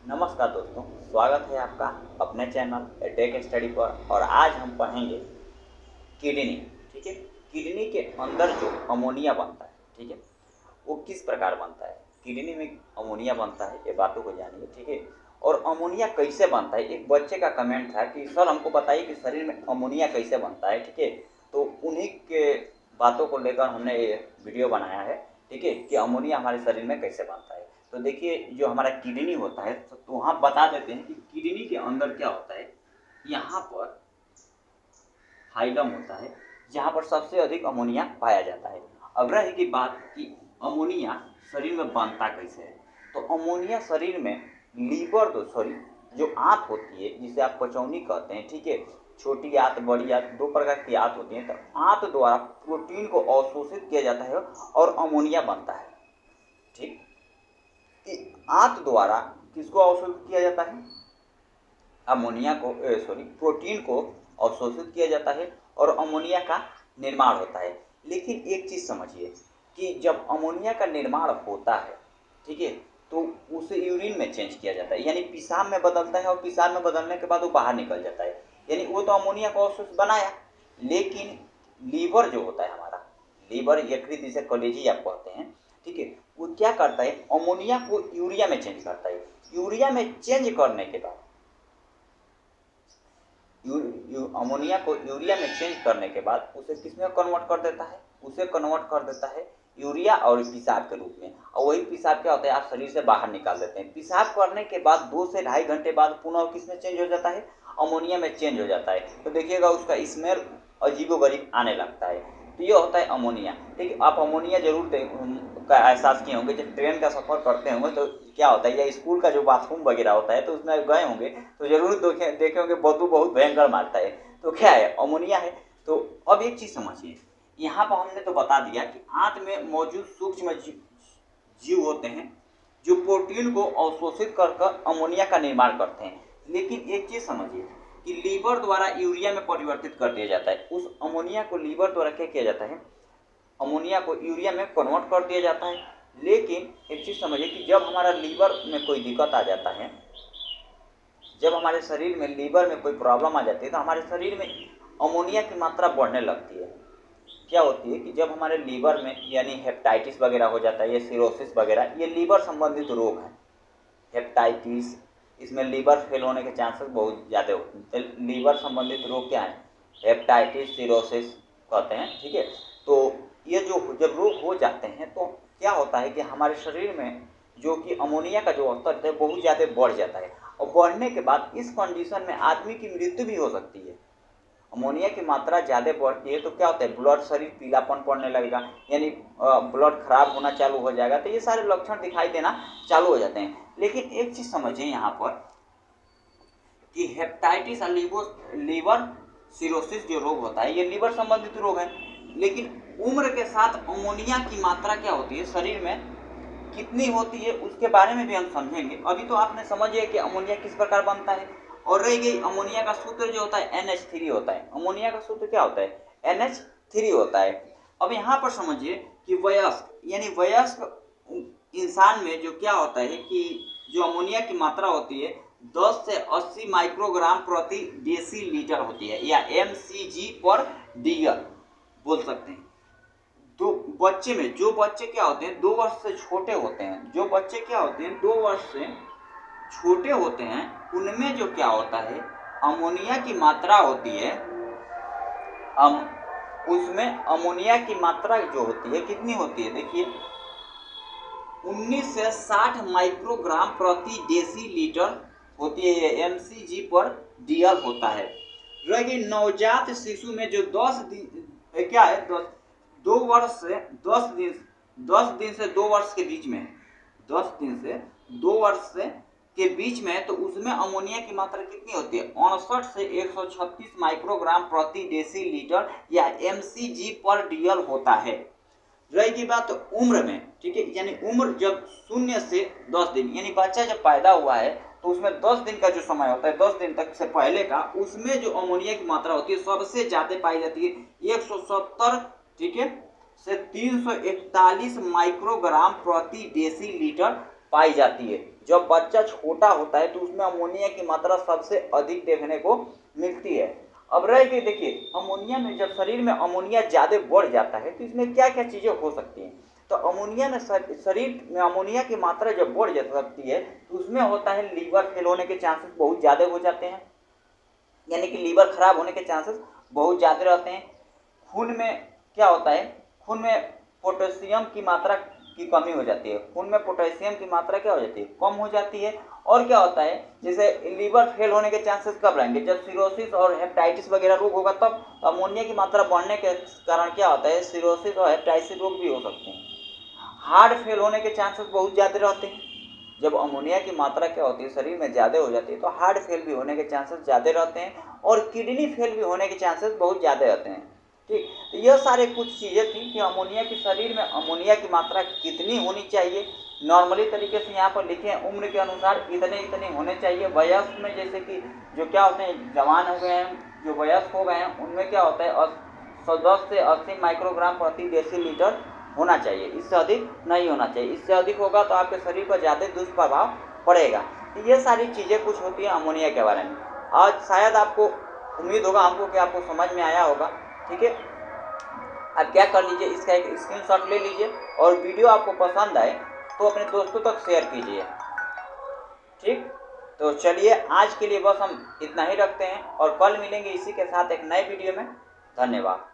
नमस्कार दोस्तों, स्वागत है आपका अपने चैनल टेक स्टडी पर। और आज हम पढ़ेंगे किडनी। ठीक है, किडनी के अंदर जो अमोनिया बनता है, ठीक है, वो किस प्रकार बनता है। किडनी में अमोनिया बनता है, ये बातों को जानिए। ठीक है, और अमोनिया कैसे बनता है। एक बच्चे का कमेंट था कि सर हमको बताइए कि शरीर में अमोनिया कैसे बनता है। ठीक है, तो उन्हीं के बातों को लेकर हमने ये वीडियो बनाया है। ठीक है, कि अमोनिया हमारे शरीर में कैसे बनता है। तो देखिए, जो हमारा किडनी होता है, तो वहाँ बता देते हैं कि किडनी के अंदर क्या होता है। यहाँ पर हाइलम होता है, जहाँ पर सबसे अधिक अमोनिया पाया जाता है। अब रही की बात कि अमोनिया शरीर में बनता कैसे है, तो अमोनिया शरीर में जो आंत होती है, जिसे आप पचौनी कहते हैं। ठीक है, छोटी आंत, बड़ी आंत, दो प्रकार की आंत होती है। तो आंत द्वारा प्रोटीन को अवशोषित किया जाता है और अमोनिया बनता है। ठीक, आंत द्वारा किसको अवशोषित किया जाता है, अमोनिया को, प्रोटीन को अवशोषित किया जाता है और अमोनिया का निर्माण होता है। लेकिन एक चीज़ समझिए कि जब अमोनिया का निर्माण होता है, ठीक है, तो उसे यूरिन में चेंज किया जाता है, यानी पेशाब में बदलता है। और पेशाब में बदलने के बाद वो बाहर निकल जाता है, यानी वो तो अमोनिया को अवशोषित बनाया। लेकिन लीवर जो होता है हमारा, लीवर यकृत जिसे कलेजी आप कहते हैं, ठीक है, वो क्या करता है, अमोनिया को यूरिया में चेंज करता है। यूरिया में चेंज करने के बाद अमोनिया को यूरिया में चेंज करने के बाद उसे किसमें कन्वर्ट कर देता है, उसे कन्वर्ट कर देता है यूरिया और पेशाब के रूप में। और वही पेशाब क्या होता है, आप शरीर से बाहर निकाल देते हैं। पेशाब करने के बाद 2 से ढाई घंटे बाद पुनः किसमें चेंज हो जाता है, अमोनिया में चेंज हो जाता है। तो देखिएगा उसका स्मेल अजीबोगरीब आने लगता है। तो ये होता है अमोनिया। ठीक है, आप अमोनिया जरूर का एहसास किए होंगे। जब ट्रेन का सफ़र करते होंगे तो क्या होता है, या स्कूल का जो बाथरूम वगैरह होता है, तो उसमें गए होंगे तो जरूर देखे होंगे, बदबू बहुत भयंकर मारता है। तो क्या है, अमोनिया है। तो अब एक चीज़ समझिए, यहाँ पर हमने तो बता दिया कि आंत में मौजूद सूक्ष्म जीव होते हैं जो प्रोटीन को अवशोषित कर अमोनिया का निर्माण करते हैं। लेकिन एक चीज़ समझिए कि लीवर द्वारा यूरिया में परिवर्तित कर दिया जाता है। उस अमोनिया को लीवर द्वारा क्या किया जाता है, अमोनिया को यूरिया में कन्वर्ट कर दिया जाता है। लेकिन एक चीज़ समझिए कि जब हमारा लीवर में कोई दिक्कत आ जाता है, जब हमारे शरीर में लीवर में कोई प्रॉब्लम आ जाती है, तो हमारे शरीर में अमोनिया की मात्रा बढ़ने लगती है। क्या होती है कि जब हमारे लीवर में यानी हेपेटाइटिस वगैरह हो जाता है, या सिरोसिस वगैरह, ये लीवर संबंधित रोग है। हेपेटाइटिस, इसमें लीवर फेल होने के चांसेस बहुत ज़्यादा होते हैं। लीवर संबंधित रोग क्या है, हेपेटाइटिस, सिरोसिस कहते हैं। ठीक है, तो ये जो जब रोग हो जाते हैं तो क्या होता है कि हमारे शरीर में जो कि अमोनिया का जो स्तर है बहुत ज़्यादा बढ़ जाता है। और बढ़ने के बाद इस कंडीशन में आदमी की मृत्यु भी हो सकती है। अमोनिया की मात्रा ज़्यादा बढ़ती है तो क्या होता है, ब्लड शरीर पीलापन पड़ने लगेगा, यानी ब्लड खराब होना चालू हो जाएगा। तो ये सारे लक्षण दिखाई देना चालू हो जाते हैं। लेकिन एक चीज़ समझिए यहाँ पर कि हेपेटाइटिस और लीवर सिरोसिस जो रोग होता है, ये लीवर संबंधित रोग है। लेकिन उम्र के साथ अमोनिया की मात्रा क्या होती है शरीर में, कितनी होती है, उसके बारे में भी हम समझेंगे। अभी तो आपने समझिए कि अमोनिया किस प्रकार बनता है। और रह गई अमोनिया का सूत्र जो होता है NH3 होता है। अमोनिया का सूत्र क्या होता है, NH3 होता है। अब यहाँ पर समझिए कि वयस्क यानी वयस्क इंसान में जो क्या होता है कि जो अमोनिया की मात्रा होती है 10 से 80 माइक्रोग्राम प्रति डेसीलीटर होती है, या mcg/dl बोल सकते हैं। दो बच्चे में जो बच्चे क्या होते हैं 2 वर्ष से छोटे होते हैं, जो बच्चे क्या होते हैं 2 वर्ष से छोटे होते हैं, उनमें जो क्या होता है, अमोनिया की मात्रा होती है, उसमें अमोनिया की मात्रा जो होती है कितनी होती है, देखिए 19 से 60 माइक्रोग्राम प्रति डेसीलीटर होती है, mcg/dl होता है। रही नवजात शिशु में जो 10 दिन क्या है, 2 वर्ष से 10 दिन से 2 वर्ष के बीच में, 10 दिन से 2 वर्ष के बीच में, तो उसमें अमोनिया की मात्रा कितनी होती है, 69 से 136 माइक्रोग्राम प्रति डेसीलीटर या mcg/dl होता है। रहेगी बात उम्र में, ठीक है, यानी उम्र जब 0 से 10 दिन, यानी बच्चा जब पैदा हुआ है तो उसमें 10 दिन का जो समय होता है, 10 दिन तक से पहले का, उसमें जो अमोनिया की मात्रा होती है सबसे ज़्यादा पाई जाती है 170, ठीक है, से 341 माइक्रोग्राम प्रति डेसीलीटर पाई जाती है। जब बच्चा छोटा होता है तो उसमें अमोनिया की मात्रा सबसे अधिक देखने को मिलती है। अब रह गई, देखिए अमोनिया में जब शरीर में अमोनिया ज़्यादा बढ़ जाता है तो इसमें क्या क्या चीज़ें हो सकती हैं। तो अमोनिया में शरीर में अमोनिया की मात्रा जब बढ़ जा सकती है तो उसमें होता है लीवर फेल होने के चांसेस बहुत ज़्यादा हो जाते हैं, यानी कि लीवर खराब होने के चांसेस बहुत ज़्यादा रहते हैं। खून में क्या होता है, खून में पोटेशियम की मात्रा की कमी हो जाती है, खून में पोटेशियम की मात्रा क्या हो जाती है, कम हो जाती है। और क्या होता है, जैसे लीवर फेल होने के चांसेस कब रहेंगे, जब सिरोसिस और हेपेटाइटिस वगैरह रोग होगा तब। अमोनिया की मात्रा बढ़ने के कारण क्या होता है, सिरोसिस और हेपेटाइटिस रोग भी हो सकते हैं। हार्ट फेल होने के चांसेस बहुत ज़्यादा रहते हैं। जब अमोनिया की मात्रा क्या होती है शरीर में ज़्यादा हो जाती है तो हार्ट फेल भी होने के चांसेस ज़्यादा रहते हैं और किडनी फेल भी होने के चांसेस बहुत ज़्यादा रहते हैं। ठीक, तो यह सारे कुछ चीज़ें थी कि अमोनिया की शरीर में अमोनिया की मात्रा कितनी होनी चाहिए। नॉर्मली तरीके से यहाँ पर लिखे हैं, उम्र के अनुसार इतने इतने होने चाहिए। वयस्क में जैसे कि जो क्या होते हैं, जवान हो गए हैं, जो वयस्क हो गए हैं, उनमें क्या होता है 10 से 80 माइक्रोग्राम प्रति डेसीलीटर होना चाहिए, इससे अधिक नहीं होना चाहिए। इससे अधिक होगा तो आपके शरीर पर ज़्यादा दुष्प्रभाव पड़ेगा। तो ये सारी चीज़ें कुछ होती हैं अमोनिया के बारे में। आज शायद आपको, उम्मीद होगा हमको कि आपको समझ में आया होगा। ठीक है, आप क्या कर लीजिए, इसका एक स्क्रीनशॉट ले लीजिए और वीडियो आपको पसंद आए तो अपने दोस्तों तक शेयर कीजिए। ठीक, तो चलिए आज के लिए बस हम इतना ही रखते हैं और कल मिलेंगे इसी के साथ एक नए वीडियो में। धन्यवाद।